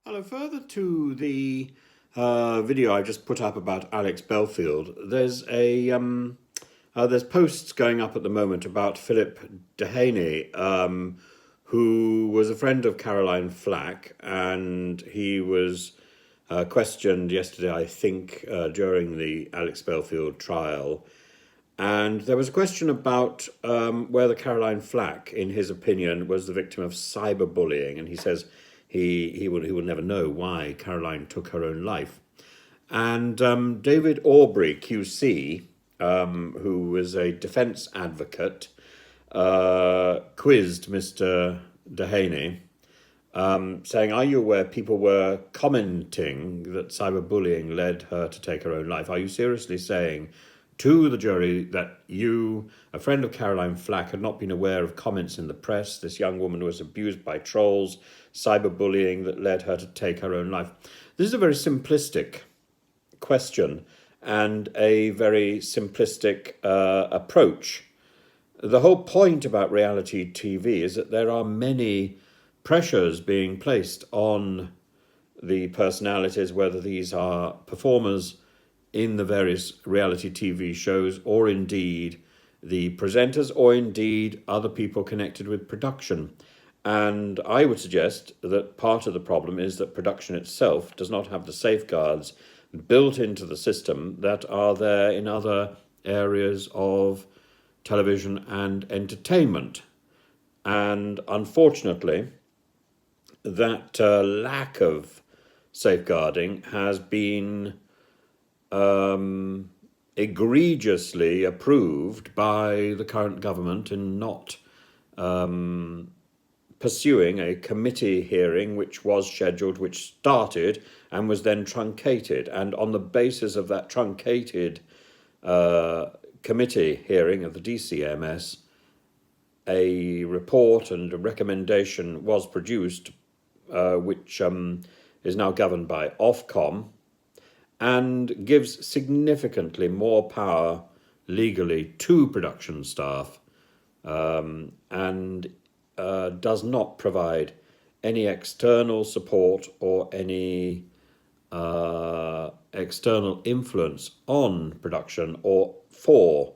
Hello, further to the video I just put up about Alex Belfield, there's posts going up at the moment about Philip Dehany, who was a friend of Caroline Flack, and he was questioned yesterday, I think, during the Alex Belfield trial. And there was a question about whether Caroline Flack, in his opinion, was the victim of cyberbullying. And he says he will never know why Caroline took her own life. And David Aubrey, QC, who was a defense advocate, quizzed Mr. Dehany, saying, "Are you aware people were commenting that cyberbullying led her to take her own life? Are you seriously saying to the jury that you, a friend of Caroline Flack, had not been aware of comments in the press? This young woman was abused by trolls, cyberbullying that led her to take her own life." This is a very simplistic question and a very simplistic approach. The whole point about reality TV is that there are many pressures being placed on the personalities, whether these are performers in the various reality TV shows, or indeed the presenters, or indeed other people connected with production. And I would suggest that part of the problem is that production itself does not have the safeguards built into the system that are there in other areas of television and entertainment. And unfortunately, that lack of safeguarding has been egregiously approved by the current government in not pursuing a committee hearing which was scheduled, which started and was then truncated. And on the basis of that truncated committee hearing of the DCMS, a report and a recommendation was produced, which is now governed by Ofcom, and gives significantly more power legally to production staff, and does not provide any external support or any external influence on production or for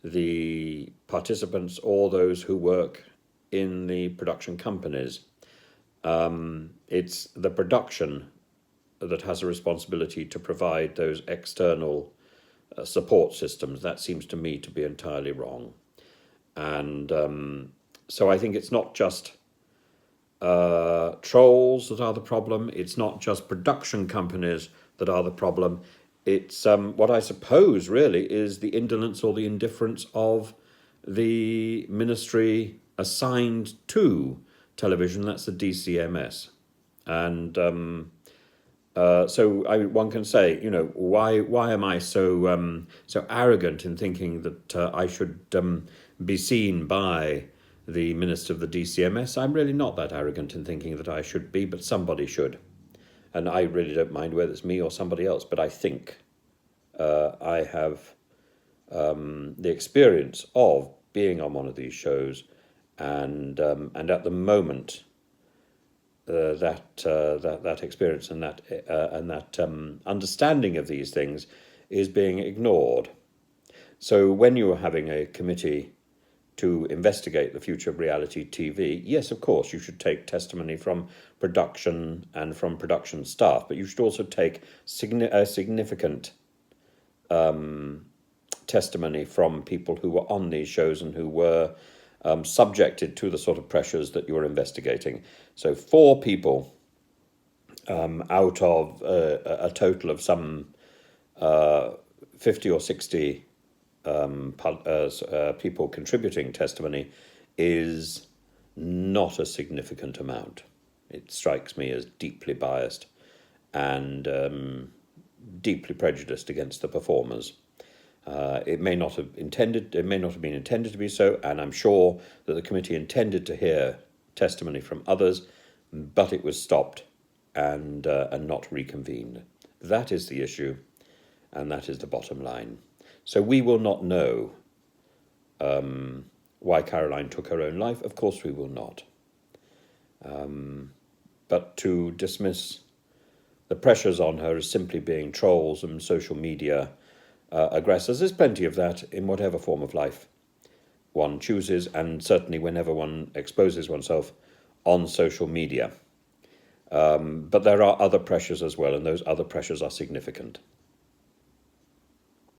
the participants or those who work in the production companies. It's the production that has a responsibility to provide those external support systems. That seems to me to be entirely wrong. And so I think it's not just trolls that are the problem. It's not just production companies that are the problem. It's what I suppose really is the indolence or the indifference of the ministry assigned to television. That's the DCMS. And one can say, why am I so arrogant in thinking that I should be seen by the minister of the DCMS? I'm really not that arrogant in thinking that I should be, but somebody should. And I really don't mind whether it's me or somebody else, but I think I have the experience of being on one of these shows, and at the moment, that experience and that understanding of these things is being ignored. So when you are having a committee to investigate the future of reality TV, yes, of course, you should take testimony from production and from production staff, but you should also take significant testimony from people who were on these shows and who were subjected to the sort of pressures that you were investigating. So 4 people out of a total of some 50 or 60 people contributing testimony is not a significant amount. It strikes me as deeply biased and deeply prejudiced against the performers. It may not have been intended to be so, and I'm sure that the committee intended to hear testimony from others, but it was stopped and not reconvened. That is the issue, and that is the bottom line. So we will not know why Caroline took her own life. Of course we will not. But to dismiss the pressures on her as simply being trolls and social media aggressors. There's plenty of that in whatever form of life one chooses, and certainly whenever one exposes oneself on social media. But there are other pressures as well, and those other pressures are significant.